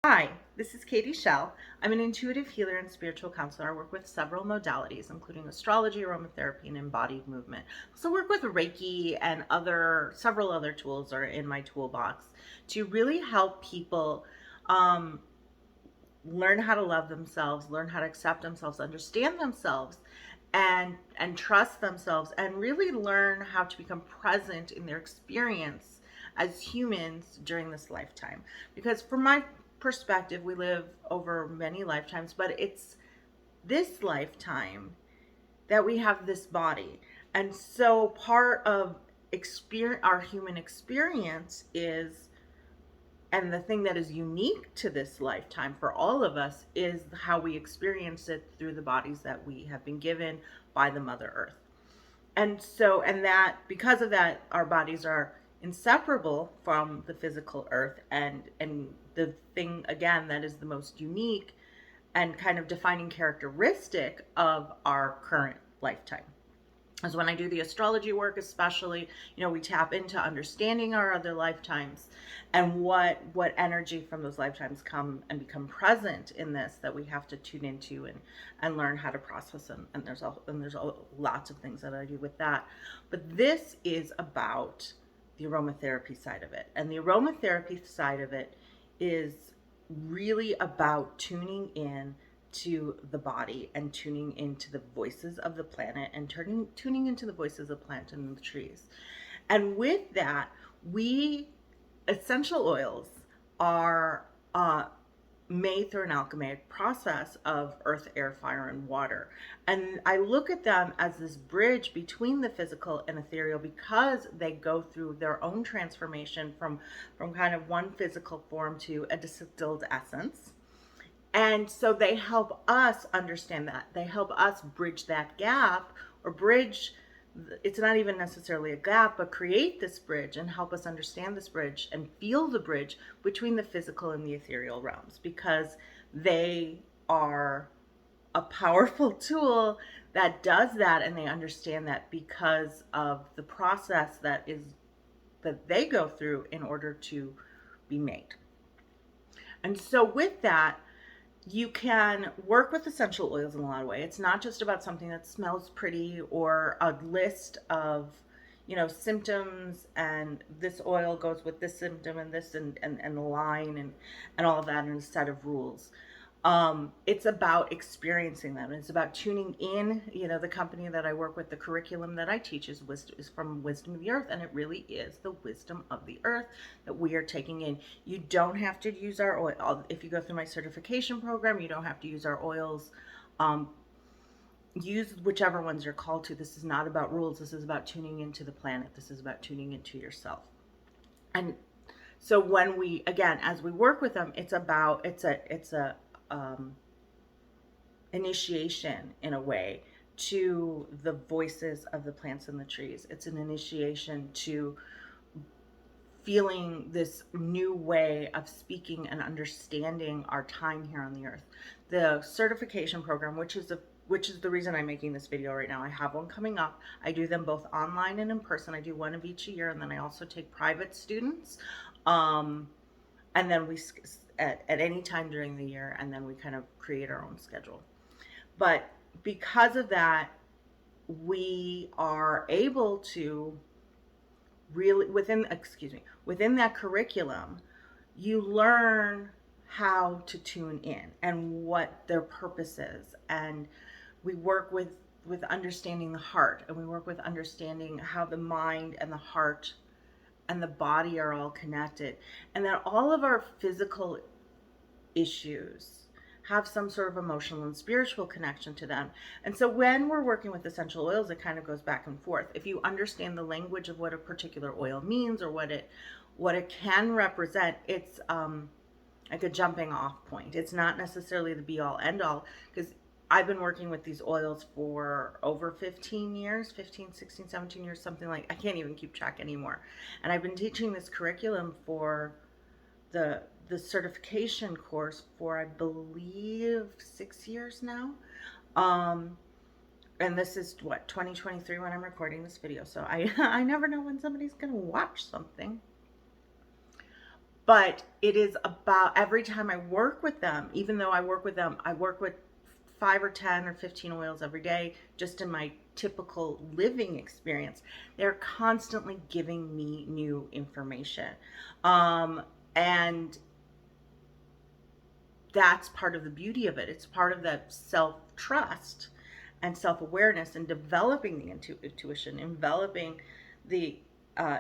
Hi, this is Katie Schell. I'm an intuitive healer and spiritual counselor. I work with several modalities, including astrology, aromatherapy, and embodied movement. I also work with Reiki and several other tools are in my toolbox to really help people um, learn how to love themselves, learn how to accept themselves, understand themselves, and trust themselves, and really learn how to become present in their experience as humans during this lifetime. Because from my perspective, we live over many lifetimes, but it's this lifetime that we have this body. And so part of our human experience is, and the thing that is unique to this lifetime for all of us, is how we experience it through the bodies that we have been given by the Mother Earth. And because of that, our bodies are inseparable from the physical earth. And the thing, again, that is the most unique and kind of defining characteristic of our current lifetime is when I do the astrology work, especially, we tap into understanding our other lifetimes and what energy from those lifetimes come and become present in this that we have to tune into and learn how to process. And there's lots of things that I do with that. But this is about the aromatherapy side of it. And the aromatherapy side of it is really about tuning in to the body and tuning into the voices of the planet and tuning into the voices of the plant and the trees. And with that, we essential oils are made through an alchemic process of earth, air, fire, and water. And I look at them as this bridge between the physical and ethereal because they go through their own transformation from kind of one physical form to a distilled essence. And so they help us understand that. They help us bridge that gap, or bridge, it's not even necessarily a gap, but create this bridge and help us understand this bridge and feel the bridge between the physical and the ethereal realms, because they are a powerful tool that does that, and they understand that because of the process that they go through in order to be made. And so with that, you can work with essential oils in a lot of ways. It's not just about something that smells pretty or a list of, symptoms, and this oil goes with this symptom and this and the line and all of that, and a set of rules. It's about experiencing them. It's about tuning in. The company that I work with, the curriculum that I teach is from Wisdom of the Earth, and it really is the wisdom of the earth that we are taking in. You don't have to use our oil. If you go through my certification program, you don't have to use our oils. Use whichever ones you're called to. This is not about rules. This is about tuning into the planet. This is about tuning into yourself. And so when we, again, as we work with them, it's a initiation in a way to the voices of the plants and the trees. It's an initiation to feeling this new way of speaking and understanding our time here on the earth. The certification program, which is the reason I'm making this video right now. I have one coming up. I do them both online and in person. I do one of each a year, and then I also take private students. And then we at any time during the year, and then we kind of create our own schedule. But because of that, we are able to really, within that curriculum, you learn how to tune in and what their purpose is. And we work with understanding the heart, and we work with understanding how the mind and the heart and the body are all connected, and that all of our physical issues have some sort of emotional and spiritual connection to them. And so when we're working with essential oils, it kind of goes back and forth. If you understand the language of what a particular oil means, or what it can represent, it's like a jumping off point. It's not necessarily the be all end all, because I've been working with these oils for over 15 years, 15, 16, 17 years, something like, I can't even keep track anymore. And I've been teaching this curriculum for the certification course for, I believe, 6 years now. And this is 2023 when I'm recording this video. So I never know when somebody's going to watch something. But it is about every time I work with them, even though I work with them, I work with 5 or 10 or 15 oils every day, just in my typical living experience. They're constantly giving me new information. And that's part of the beauty of it. It's part of that self trust and self awareness and developing the intuition, enveloping the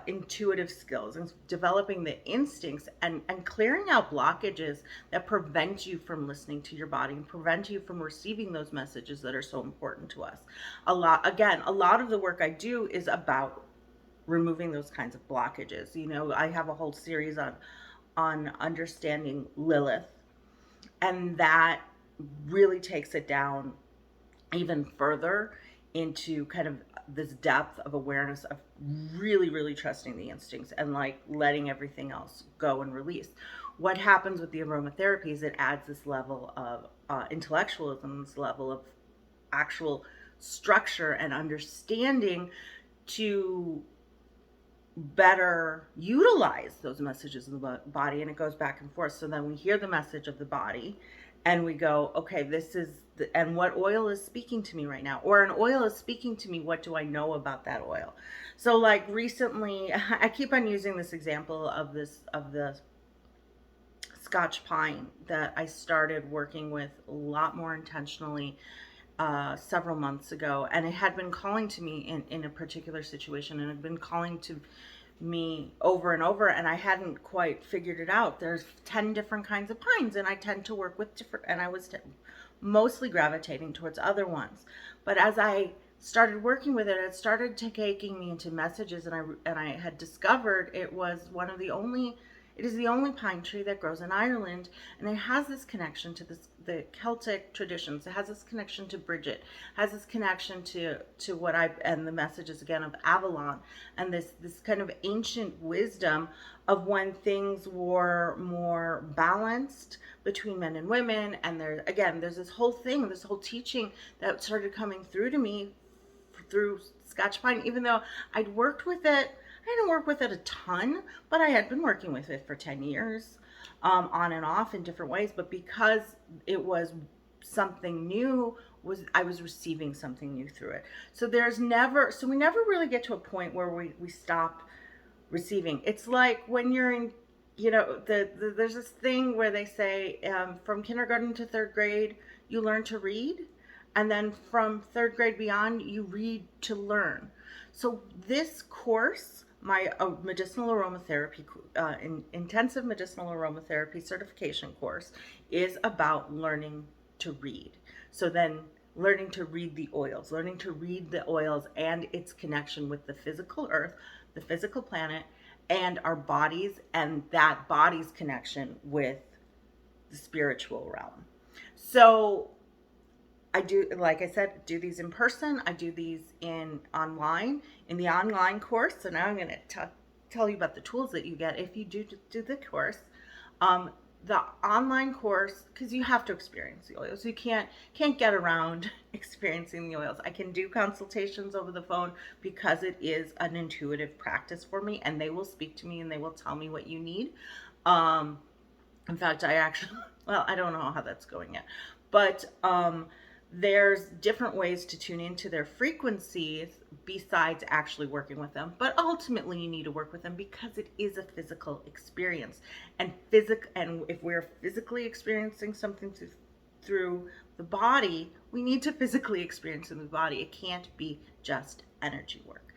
intuitive skills and developing the instincts and clearing out blockages that prevent you from listening to your body and prevent you from receiving those messages that are so important to us. A lot of the work I do is about removing those kinds of blockages. You know, I have a whole series on understanding Lilith, and that really takes it down even further into kind of this depth of awareness of really, really trusting the instincts and like letting everything else go and release. What happens with the aromatherapy is it adds this level of intellectualism, this level of actual structure and understanding to better utilize those messages in the body, and it goes back and forth. So then we hear the message of the body and we go, okay, this is and what oil is speaking to me right now, or an oil is speaking to me, what do I know about that oil? So like recently, I keep on using this example of the Scotch pine that I started working with a lot more intentionally several months ago, and it had been calling to me in a particular situation, and it had been calling to me over and over, and I hadn't quite figured it out. There's 10 different kinds of pines, and I tend to work with different, and I was mostly gravitating towards other ones. But as I started working with it, it started taking me into messages, and I had discovered it was one of the only it is the only pine tree that grows in Ireland, and it has this connection to the Celtic traditions. It has this connection to Bridget, has this connection to what and the messages again of Avalon, and this kind of ancient wisdom of when things were more balanced between men and women. And there's this whole thing, this whole teaching that started coming through to me through Scotch pine, even though I'd worked with it. I didn't work with it a ton, but I had been working with it for 10 years, on and off in different ways. But because it was something new, I was receiving something new through it. So we never really get to a point where we stop receiving. It's like when you're in, there's this thing where they say, from kindergarten to third grade, you learn to read. And then from third grade beyond, you read to learn. So this course, my medicinal aromatherapy, intensive medicinal aromatherapy certification course, is about learning to read. So then learning to read the oils, and its connection with the physical earth, the physical planet, and our bodies, and that body's connection with the spiritual realm. So I do, like I said, do these in person. I do these in the online course. So now I'm going to tell you about the tools that you get if you do the course. The online course, because you have to experience the oils. You can't get around experiencing the oils. I can do consultations over the phone because it is an intuitive practice for me, and they will speak to me and they will tell me what you need. In fact, I don't know how that's going yet, but there's different ways to tune into their frequencies besides actually working with them. But ultimately, you need to work with them because it is a physical experience. And if we're physically experiencing something through the body, we need to physically experience it in the body. It can't be just energy work.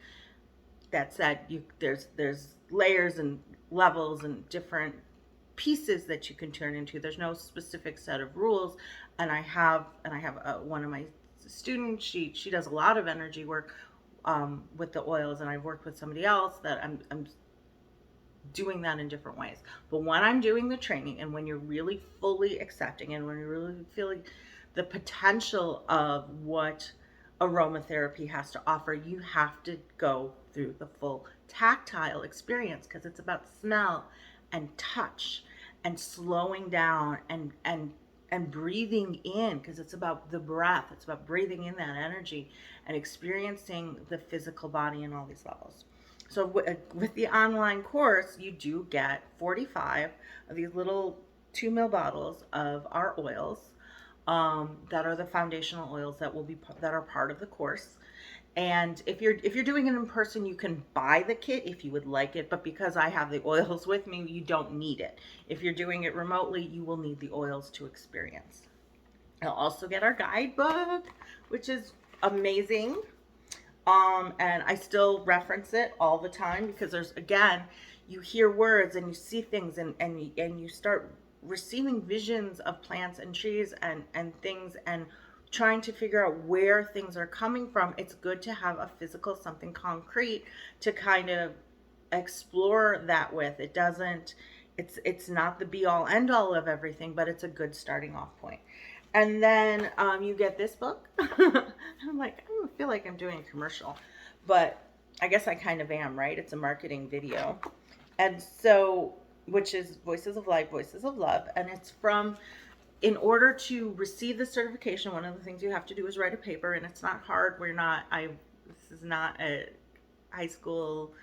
That said, there's layers and levels and different pieces that you can turn into. There's no specific set of rules. And I have one of my students. She does a lot of energy work with the oils, and I've worked with somebody else that I'm doing that in different ways. But when I'm doing the training, and when you're really fully accepting, and when you're really feeling the potential of what aromatherapy has to offer, you have to go through the full tactile experience, because it's about smell and touch and slowing down and breathing in, because it's about the breath. It's about breathing in that energy and experiencing the physical body in all these levels. So with the online course, you do get 45 of these little 2 ml bottles of our oils, that are the foundational oils that will be that are part of the course. And if you're doing it in person, you can buy the kit if you would like it, but because I have the oils with me, you don't need it. If you're doing it remotely, you will need the oils to experience. You'll also get our guidebook, which is amazing. And I still reference it all the time because there's, again, you hear words and you see things, and you start receiving visions of plants and trees and things, and trying to figure out where things are coming from. It's good to have a physical, something concrete to kind of explore that with. It doesn't, it's not the be all end all of everything, but it's a good starting off point. And then you get this book. I'm like, I don't feel like I'm doing a commercial, but I guess I kind of am, right? It's a marketing video. And so, which is Voices of Life, Voices of Love. And it's from, in order to receive the certification, one of the things you have to do is write a paper, and it's not hard. This is not a high school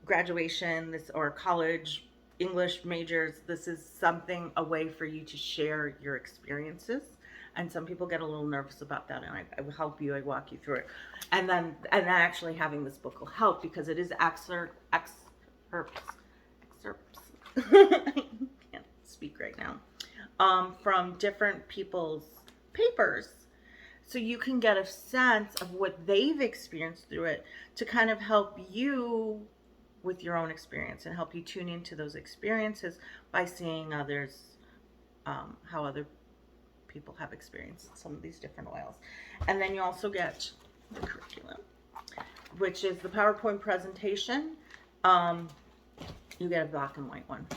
graduation, or college English majors. This is something, a way for you to share your experiences. And some people get a little nervous about that, and I will help you. I walk you through it. And then actually having this book will help, because it is excerpts. I can't speak right now. From different people's papers. So you can get a sense of what they've experienced through it, to kind of help you with your own experience, and help you tune into those experiences by seeing others, how other people have experienced some of these different oils. And then you also get the curriculum, which is the PowerPoint presentation. You get a black and white one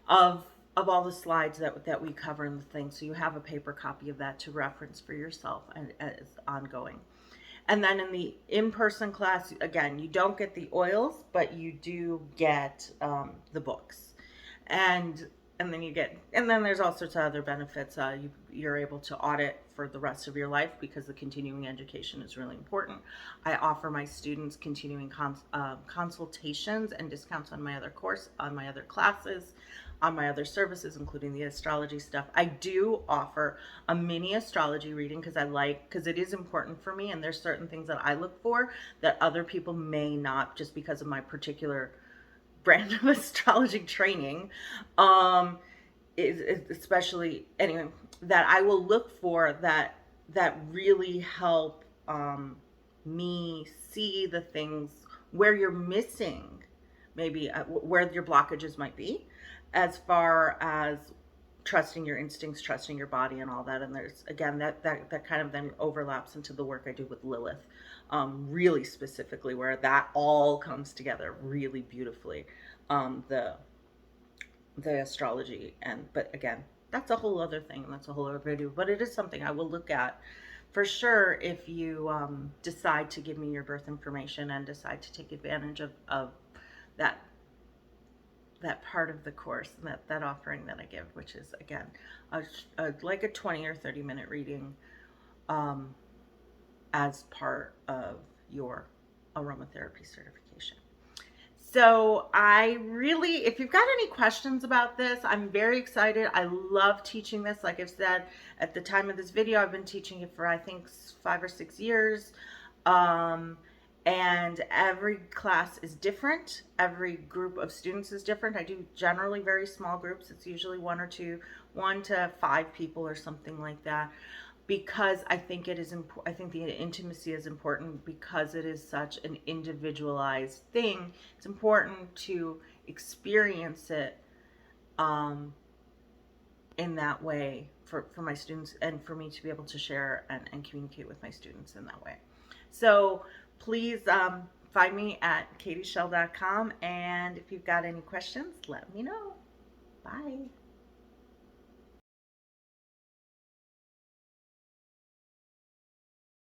of all the slides that we cover in the thing. So you have a paper copy of that to reference for yourself and as ongoing. And then in the in-person class, again, you don't get the oils, but you do get the books. And and then there's all sorts of other benefits. You're able to audit for the rest of your life, because the continuing education is really important. I offer my students continuing consultations and discounts on my other classes, on my other services, including the astrology stuff. I do offer a mini astrology reading, because it is important for me, and there's certain things that I look for that other people may not, just because of my particular brand of astrology training, especially, anyway, that I will look for, that really help me see the things where you're missing, maybe where your blockages might be, as far as trusting your instincts, trusting your body, and all that. And there's, again, that kind of then overlaps into the work I do with Lilith, really specifically, where that all comes together really beautifully. The astrology, but again, that's a whole other thing, and that's a whole other video. But it is something I will look at for sure if you decide to give me your birth information and decide to take advantage of that part of the course, and that offering that I give, which is, again, like a 20 or 30-minute reading as part of your aromatherapy certification. So if you've got any questions about this, I'm very excited. I love teaching this. Like I've said, at the time of this video, I've been teaching it for, I think, 5 or 6 years. And every class is different. Every group of students is different. I do generally very small groups. It's usually 1 to 5 people or something like that, because I think it is I think the intimacy is important, because it is such an individualized thing. It's important to experience it in that way for my students, and for me to be able to share and communicate with my students in that way. So please find me at katieshell.com, and if you've got any questions, let me know. Bye.